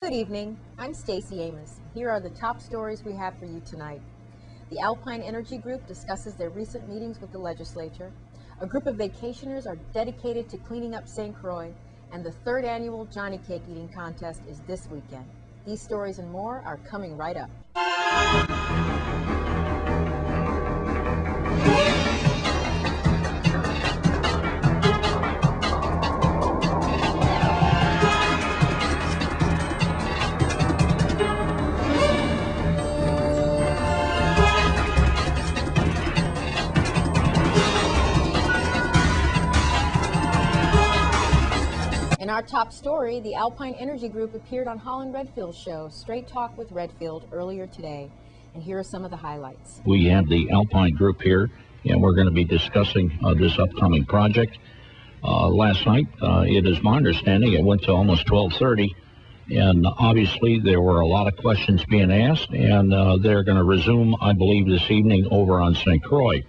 Good evening. I'm Stacey Amos. Here are the top stories we have for you tonight. The Alpine Energy Group discusses their recent meetings with the legislature. A group of vacationers are dedicated to cleaning up St. Croix, and the third annual Johnny Cake eating contest is this weekend. These stories and more are coming right up. In our top story, the Alpine Energy Group appeared on Holland Redfield's show, Straight Talk with Redfield, earlier today. And here are some of the highlights. We have the Alpine Group here, and we're going to be discussing this upcoming project. Last night, it is my understanding, it went to almost 12:30, and obviously there were a lot of questions being asked, and they're going to resume, I believe, this evening over on St. Croix.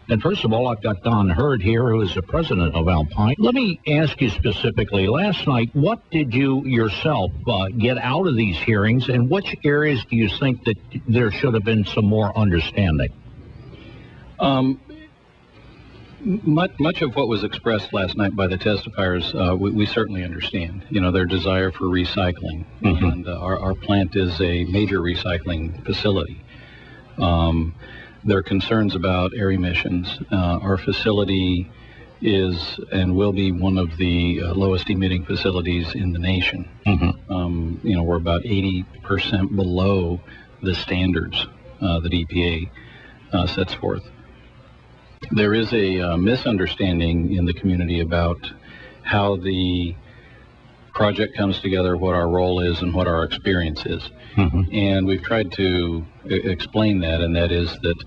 And first of all, I've got Don Hurd here, who is the president of Alpine. Let me ask you specifically, last night, what did you yourself get out of these hearings, and which areas do you think that there should have been some more understanding? Much of what was expressed last night by the testifiers, we certainly understand. You know, their desire for recycling, and our plant is a major recycling facility. Their concerns about air emissions. Our facility is and will be one of the lowest emitting facilities in the nation. You know, we're about 80% below the standards that EPA sets forth. There is a misunderstanding in the community about how the project comes together, what our role is, and what our experience is. And we've tried to explain that, and that is that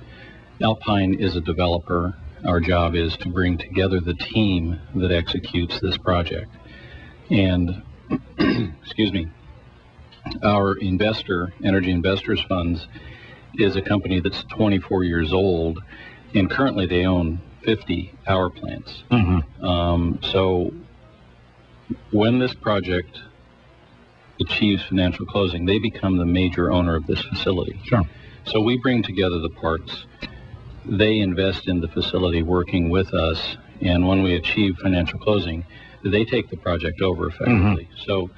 Alpine is a developer. Our job is to bring together the team that executes this project. And, excuse me, our investor, Energy Investors Funds, is a company that's 24 years old, and currently they own 50 power plants. So when this project achieves financial closing, they become the major owner of this facility. So we bring together the parts. They invest in the facility working with us, and when we achieve financial closing, they take the project over effectively. So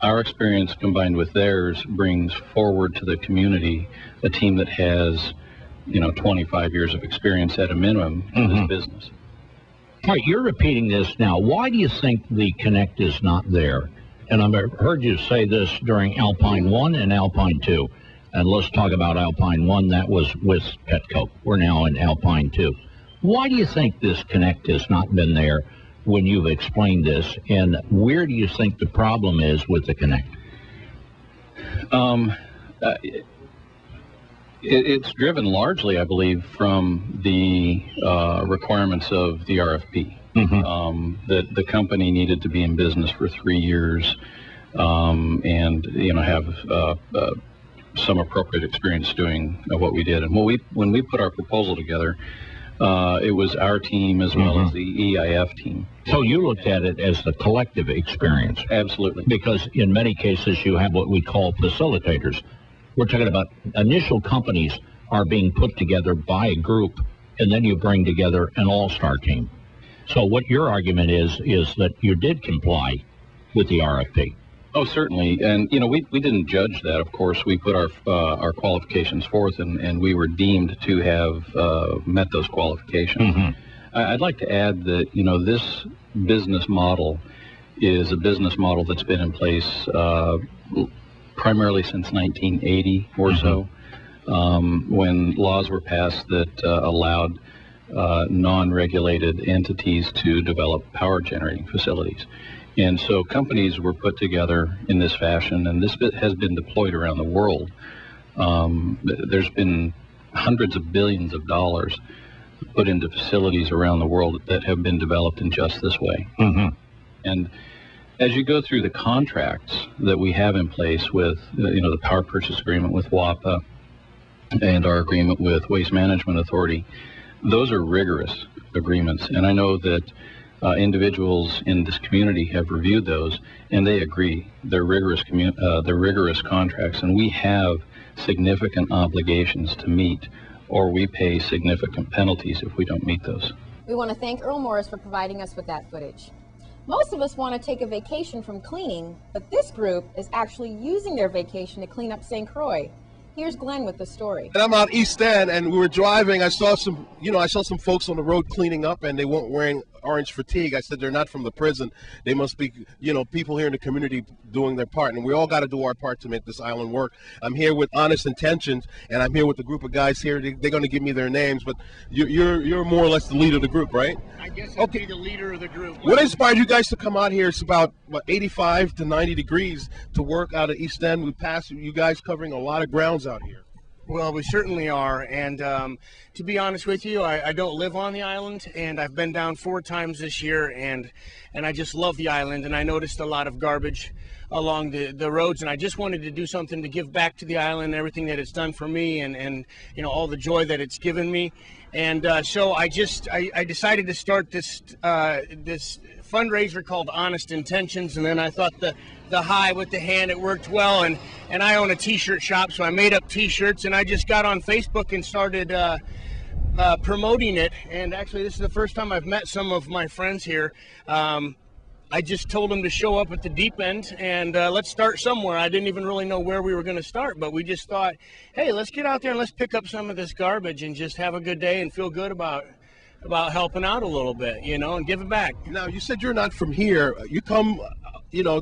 our experience combined with theirs brings forward to the community a team that has, you know, 25 years of experience at a minimum in this business. All right, you're repeating this now. Why do you think the connect is not there? And I've heard you say this during Alpine 1 and Alpine 2. And let's talk about Alpine 1. That was with Petco. We're now in Alpine 2. Why do you think this connect has not been there when you've explained this? And where do you think the problem is with the connect? It's driven largely, I believe, from the requirements of the RFP. That the company needed to be in business for 3 years, and you know, have some appropriate experience doing what we did. And when we put our proposal together, it was our team as well as the EIF team. So you looked at it as the collective experience. Absolutely. Because in many cases you have what we call facilitators. We're talking about initial companies are being put together by a group, and then you bring together an all-star team. So what your argument is that you did comply with the RFP. Oh, certainly. And, you know, we didn't judge that, of course. We put our qualifications forth, and we were deemed to have met those qualifications. I'd like to add that, you know, this business model is a business model that's been in place primarily since 1980 or so, when laws were passed that allowed non-regulated entities to develop power generating facilities. And so companies were put together in this fashion, and this has been deployed around the world. There's been hundreds of billions of dollars put into facilities around the world that have been developed in just this way. And as you go through the contracts that we have in place with, you know, the power purchase agreement with WAPA and our agreement with Waste Management Authority, those are rigorous agreements. And I know that individuals in this community have reviewed those, and they agree. They're rigorous contracts, and we have significant obligations to meet, or we pay significant penalties if we don't meet those. We want to thank Earl Morris for providing us with that footage. Most of us want to take a vacation from cleaning, but this group is actually using their vacation to clean up St. Croix. Here's Glenn with the story. And I'm out East End, and we were driving. I saw some folks on the road cleaning up, and they weren't wearing orange fatigue. I said, they're not from the prison. They must be, people here in the community doing their part, and we all got to do our part to make this island work. I'm here with Honest Intentions, and I'm here with a group of guys here. They're going to give me their names, but you're more or less the leader of the group, right? I guess I'd be the leader of the group. What inspired you guys to come out here? It's about 85 to 90 degrees to work out of East End. We passed you guys covering a lot of grounds out here. Well, we certainly are, and to be honest with you, I don't live on the island, and I've been down 4 times this year, and I just love the island, and I noticed a lot of garbage along the roads, and I just wanted to do something to give back to the island, everything that it's done for me, and all the joy that it's given me, and so I decided to start this fundraiser called Honest Intentions, and then I thought the high with the hand, it worked well, and I own a t-shirt shop, so I made up t-shirts, and I just got on Facebook and started promoting it. And actually, this is the first time I've met some of my friends here. I just told them to show up at the deep end, and let's start somewhere. I didn't even really know where we were going to start, but we just thought, hey, let's get out there and let's pick up some of this garbage and just have a good day and feel good about helping out a little bit, and give it back. Now, you said you're not from here. You come,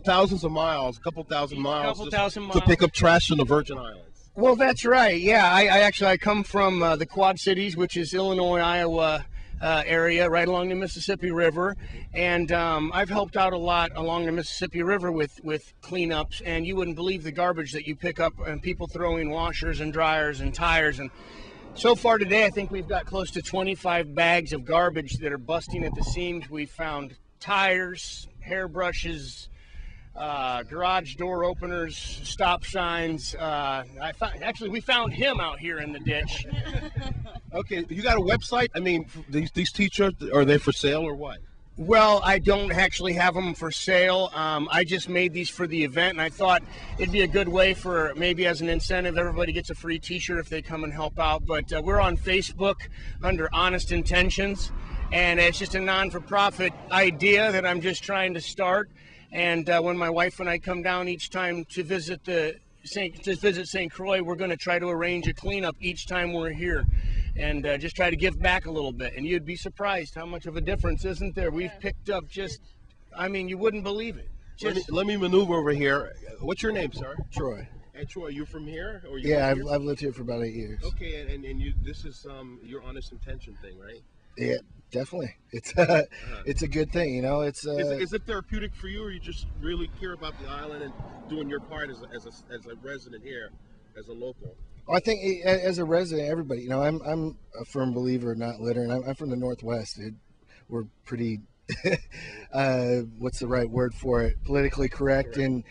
thousands of miles, a couple thousand miles to pick up trash in the Virgin Islands. Well, that's right. Yeah, I come from the Quad Cities, which is Illinois, Iowa area, right along the Mississippi River, and I've helped out a lot along the Mississippi River with cleanups, and you wouldn't believe the garbage that you pick up, and people throwing washers and dryers and tires. And so far today, I think we've got close to 25 bags of garbage that are busting at the seams. We found tires, hairbrushes, garage door openers, stop signs. We found him out here in the ditch. Okay, you got a website? I mean, these t-shirts, are they for sale or what? Well, I don't actually have them for sale. I just made these for the event, and I thought it'd be a good way for maybe as an incentive, everybody gets a free t-shirt if they come and help out. But we're on Facebook under Honest Intentions, and it's just a non-for-profit idea that I'm just trying to start. And when my wife and I come down each time to visit St. Croix, we're going to try to arrange a cleanup each time we're here, and just try to give back a little bit. And you'd be surprised how much of a difference, isn't there? We've picked up you wouldn't believe it. Let me maneuver over here. What's your name, sir? Troy. And Troy, you from here? Or I've lived here for about 8 years. Okay, and this is your Honest Intention thing, right? Yeah, definitely. It's it's a good thing, It's is it therapeutic for you, or you just really care about the island and doing your part as a resident here, as a local? I think as a resident, everybody, I'm a firm believer in not littering. I'm from the Northwest. We're pretty, what's the right word for it? Politically correct and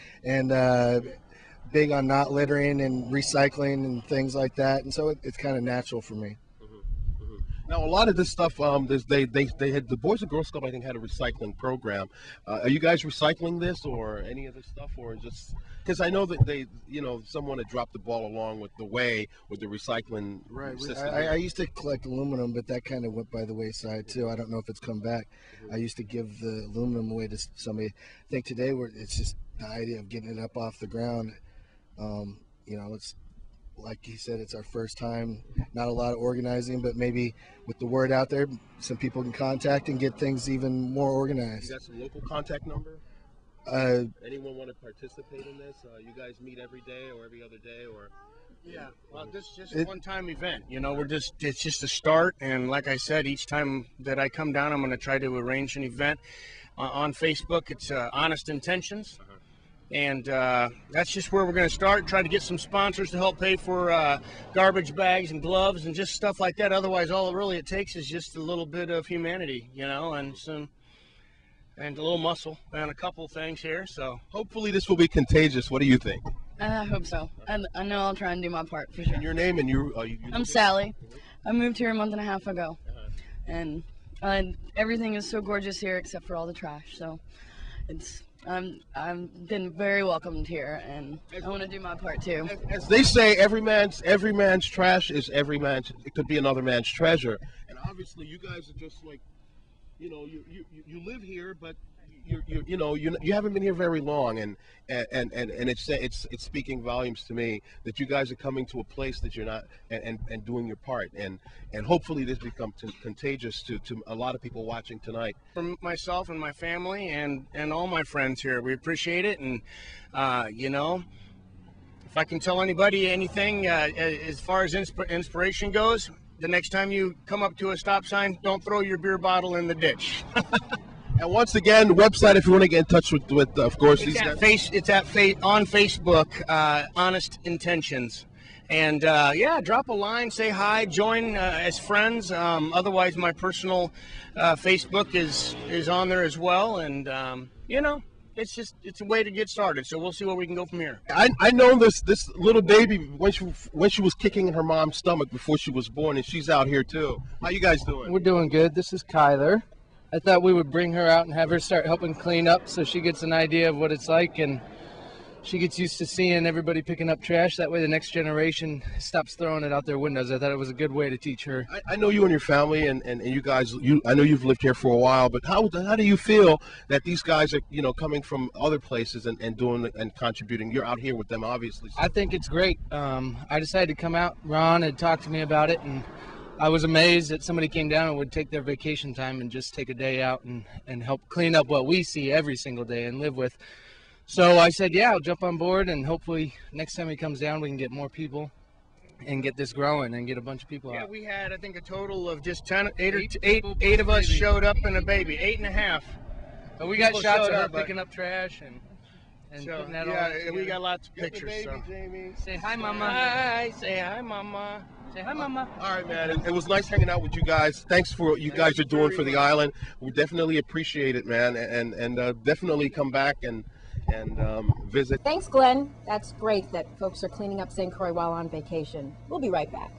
big on not littering and recycling and things like that. And so it's kind of natural for me. Now, a lot of this stuff, they had the Boys and Girls Club, I think, had a recycling program. Are you guys recycling this or any of this stuff, or just because I know that someone had dropped the ball along with the recycling system. I used to collect aluminum, but that kind of went by the wayside too. I don't know if it's come back. I used to give the aluminum away to somebody. I think today it's just the idea of getting it up off the ground. It's like he said, it's our first time, not a lot of organizing, but maybe with the word out there, some people can contact and get things even more organized. You got some local contact number? Anyone want to participate in this? You guys meet every day or every other day, or? Yeah, well, this is just a one-time event. It's just a start, and like I said, each time that I come down, I'm going to try to arrange an event on Facebook. It's Honest Intentions. And that's just where we're going to start, try to get some sponsors to help pay for garbage bags and gloves and just stuff like that. Otherwise, all it takes is just a little bit of humanity, and a little muscle and a couple things here. So hopefully this will be contagious. What do you think? I hope so. I know I'll try and do my part for sure. And your name and you? I'm Sally. I moved here a month and a half ago, and And everything is so gorgeous here except for all the trash. So it's I've been very welcomed here, and I want to do my part too. As they say, every man's trash is every man's. It could be another man's treasure. And obviously, you guys are just like, you live here, but you haven't been here very long, and it's speaking volumes to me that you guys are coming to a place that you're not and doing your part, and hopefully this becomes contagious to a lot of people watching tonight. From myself and my family and all my friends here, we appreciate it, and if I can tell anybody anything as far as inspiration goes, the next time you come up to a stop sign, don't throw your beer bottle in the ditch. And once again, the website, if you want to get in touch with of course, it's on Facebook, Honest Intentions. And yeah, drop a line, say hi, join as friends. Otherwise, my personal Facebook is on there as well. And, it's a way to get started. So we'll see where we can go from here. I know this little baby when she was kicking in her mom's stomach before she was born, and she's out here too. How you guys doing? We're doing good. This is Kyler. I thought we would bring her out and have her start helping clean up so she gets an idea of what it's like, and she gets used to seeing everybody picking up trash. That way the next generation stops throwing it out their windows. I thought it was a good way to teach her. I know you and your family and you guys, I know you've lived here for a while, but how do you feel that these guys are, coming from other places and doing and contributing? You're out here with them, obviously. I think it's great. I decided to come out. Ron had talked to me about it, and I was amazed that somebody came down and would take their vacation time and just take a day out and help clean up what we see every single day and live with. So I said, yeah, I'll jump on board, and hopefully next time he comes down, we can get more people and get this growing and get a bunch of people out. Yeah, we had, I think, a total of just eight of us showed up and a baby, 8.5. But we got shots of her picking up trash and so, putting that yeah, all and we got lots of pictures. Baby, Jamie. Say hi, Mama. Hi, say hi, Mama. Say hi, Mama. All right, man. It was nice hanging out with you guys. Thanks for what you guys are doing for the island. We definitely appreciate it, man, and definitely come back and visit. Thanks, Glenn. That's great that folks are cleaning up St. Croix while on vacation. We'll be right back.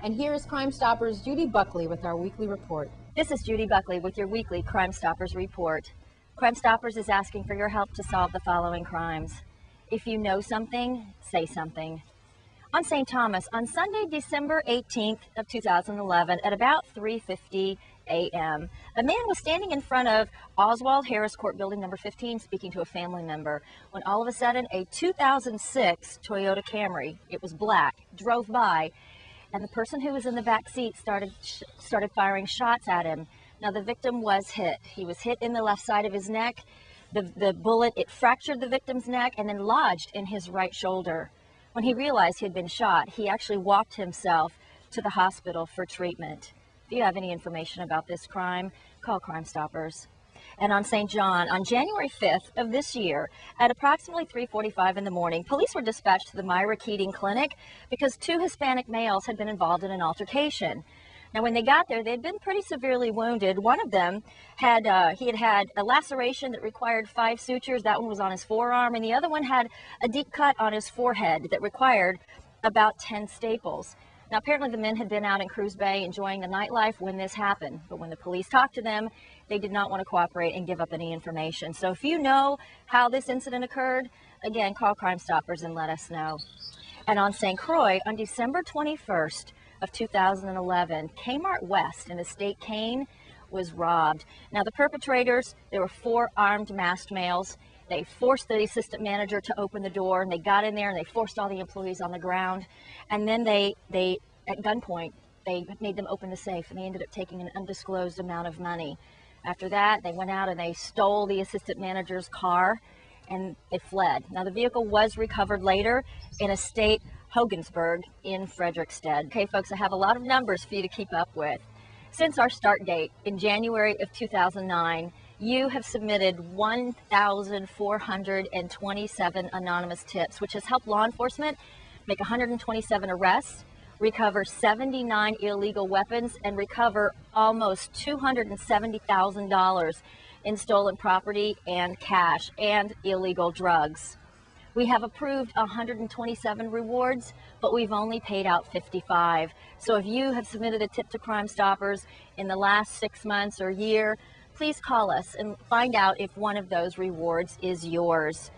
And here is Crime Stoppers Judy Buckley with our weekly report. This is Judy Buckley with your weekly Crime Stoppers report. Crime Stoppers is asking for your help to solve the following crimes. If you know something, say something. On St. Thomas, on Sunday, December 18th of 2011, at about 3:50 a.m., a man was standing in front of Oswald Harris Court Building number 15 speaking to a family member when all of a sudden a 2006 Toyota Camry, it was black, drove by, and the person who was in the back seat started firing shots at him. Now the victim was hit. He was hit in the left side of his neck. The bullet, it fractured the victim's neck and then lodged in his right shoulder. When he realized he had been shot, he actually walked himself to the hospital for treatment. If you have any information about this crime, call Crime Stoppers. And on St. John, on January 5th of this year, at approximately 3:45 in the morning, police were dispatched to the Myra Keating Clinic because 2 Hispanic males had been involved in an altercation. Now, when they got there, they'd been pretty severely wounded. One of them had had a laceration that required 5 sutures. That one was on his forearm, and the other one had a deep cut on his forehead that required about 10 staples. Now, apparently the men had been out in Cruz Bay enjoying the nightlife when this happened, but when the police talked to them, they did not want to cooperate and give up any information. So if you know how this incident occurred, again, call Crime Stoppers and let us know. And on St. Croix, on December 21st of 2011, Kmart West in the state Kane was robbed. Now, the perpetrators, there were 4 armed masked males. They forced the assistant manager to open the door, and they got in there and they forced all the employees on the ground. And then they at gunpoint, they made them open the safe, and they ended up taking an undisclosed amount of money. After that, they went out and they stole the assistant manager's car, and they fled. Now, the vehicle was recovered later in a state Hogansburg in Frederickstead. Okay, folks, I have a lot of numbers for you to keep up with. Since our start date in January of 2009, you have submitted 1,427 anonymous tips, which has helped law enforcement make 127 arrests, recover 79 illegal weapons, and recover almost $270,000 in stolen property and cash and illegal drugs. We have approved 127 rewards, but we've only paid out 55. So if you have submitted a tip to Crime Stoppers in the last 6 months or year, please call us and find out if one of those rewards is yours.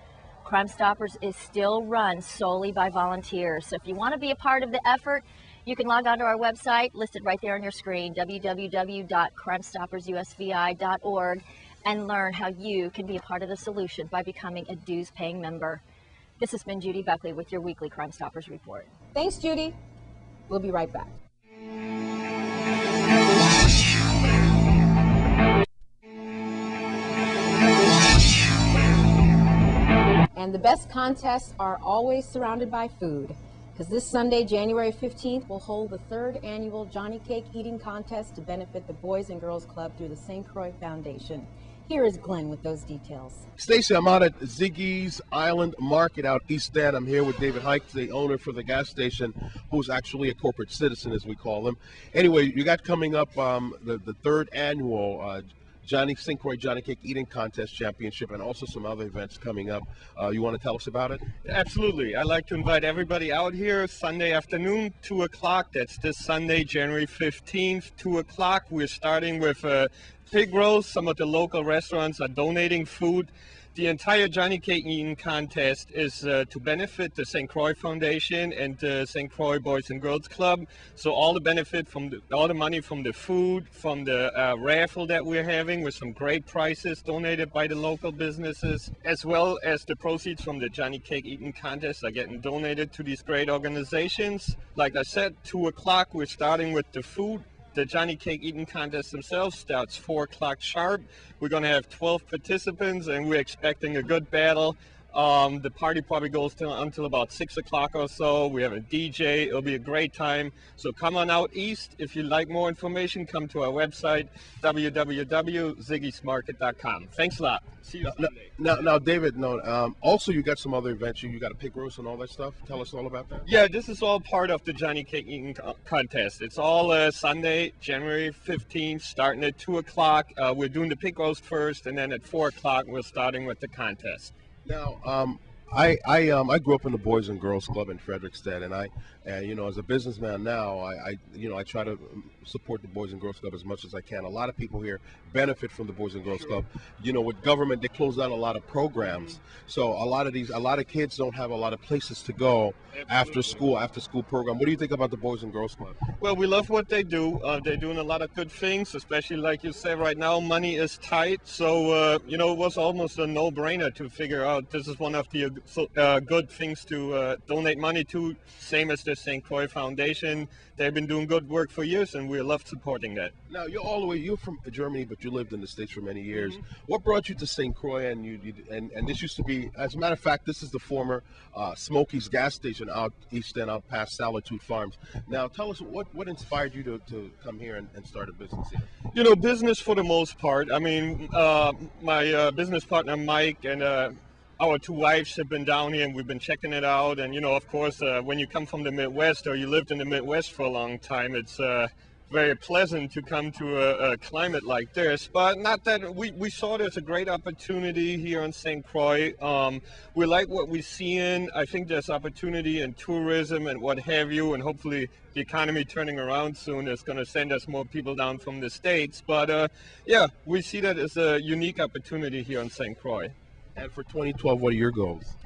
Crime Stoppers is still run solely by volunteers. So if you want to be a part of the effort, you can log on to our website, listed right there on your screen, www.crimestoppersusvi.org, and learn how you can be a part of the solution by becoming a dues-paying member. This has been Judy Buckley with your weekly Crime Stoppers report. Thanks, Judy. We'll be right back. And the best contests are always surrounded by food, because this Sunday, January 15th, we'll hold the 3rd annual Johnny Cake Eating Contest to benefit the Boys and Girls Club through the St. Croix Foundation. Here is Glenn with those details. Stacy, I'm out at Ziggy's Island Market out East End. I'm here with David Hike, the owner for the gas station, who's actually a corporate citizen, as we call him. Anyway, you got coming up the 3rd annual St. Croix Johnny Cake Eating Contest Championship, and also some other events coming up. You want to tell us about it? Absolutely. I'd like to invite everybody out here Sunday afternoon, 2 o'clock. That's this Sunday, January 15th, 2 o'clock. We're starting with pig roast. Some of the local restaurants are donating food. The entire Johnny Cake Eating Contest is to benefit the St. Croix Foundation and the St. Croix Boys and Girls Club. So all the benefit from all the money from the food, from the raffle that we're having with some great prizes donated by the local businesses, as well as the proceeds from the Johnny Cake Eating Contest are getting donated to these great organizations. Like I said, 2 o'clock, we're starting with the food. The Johnny Cake Eating Contest themselves starts 4 o'clock sharp. We're going to have 12 participants, and we're expecting a good battle. The party probably goes until about 6 o'clock or so. We have a DJ. It'll be a great time. So come on out east. If you'd like more information, come to our website, www.ziggysmarket.com. Thanks a lot. See you Sunday. Now, David, also you got some other events. You got a pig roast and all that stuff. Tell us all about that. Yeah, this is all part of the Johnny Cake Eating Contest. It's all Sunday, January 15th, starting at 2 o'clock. We're doing the pig roast first, and then at 4 o'clock, we're starting with the contest. Now, I grew up in the Boys and Girls Club in Frederickstead, and as a businessman now, I try to support the Boys and Girls Club as much as I can. A lot of people here benefit from the Boys and Girls Club. With government, they close down a lot of programs, so a lot of kids don't have a lot of places to go after school program. What do you think about the Boys and Girls Club? Well, we love what they do. They're doing a lot of good things, especially like you said, right now money is tight, so it was almost a no-brainer to figure out this is one of the good things to donate money to, same as the St. Croix Foundation. They've been doing good work for years, and we love supporting that. Now, you're from Germany, but you lived in the States for many years. Mm-hmm. What brought you to St. Croix? And this used to be, as a matter of fact, this is the former Smoky's gas station out East End, out past Solitude Farms. Now, tell us what inspired you to come here and start a business here? Business for the most part. I mean, my business partner, Mike, and our 2 wives have been down here, and we've been checking it out. And, of course, when you come from the Midwest, or you lived in the Midwest for a long time, it's very pleasant to come to a climate like this. But not that we saw it as a great opportunity here in St. Croix. We like what we're seeing. I think there's opportunity in tourism and what have you, and hopefully the economy turning around soon is going to send us more people down from the States. But we see that as a unique opportunity here in St. Croix. And for 2012, what are your goals?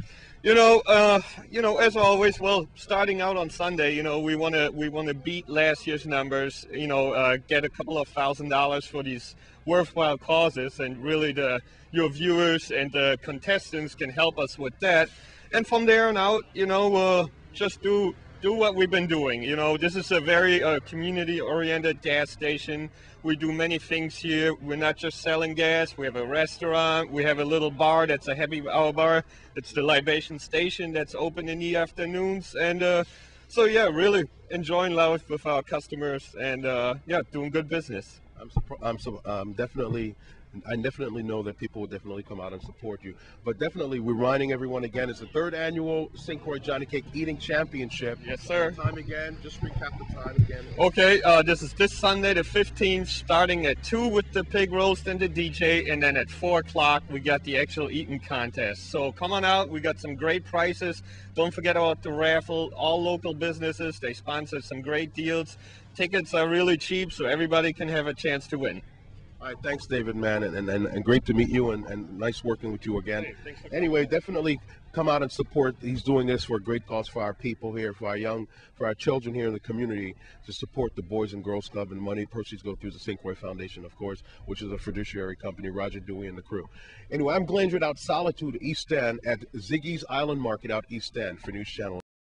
As always, starting out on Sunday, we want to beat last year's numbers. Get a couple of $1,000s for these worthwhile causes, and really your viewers and the contestants can help us with that. And from there on out, just do what we've been doing. This is a very community-oriented gas station. We do many things here. We're not just selling gas. We have a restaurant. We have a little bar that's a happy hour bar. It's the libation station that's open in the afternoons. And really enjoying life with our customers and doing good business. I'm definitely I definitely know that people will definitely come out and support you. But definitely, we're reminding everyone again, it's the 3rd annual St. Croix Johnny Cake Eating Championship. Yes, sir. Time again, just recap the time again. Okay, this is this Sunday the 15th, starting at 2 with the pig roast and the DJ, and then at 4 o'clock we got the actual eating contest. So come on out, we got some great prizes. Don't forget about the raffle. All local businesses, they sponsor some great deals. Tickets are really cheap, so everybody can have a chance to win. All right, thanks, David, man, and great to meet you, and nice working with you again. Hey, Anyway, definitely come out and support. He's doing this for a great cause for our people here, for our children here in the community, to support the Boys and Girls Club, and money proceeds go through the St. Croix Foundation, of course, which is a fiduciary company, Roger Dewey and the crew. Anyway, I'm Glenn out Solitude East End at Ziggy's Island Market out East End for News Channel.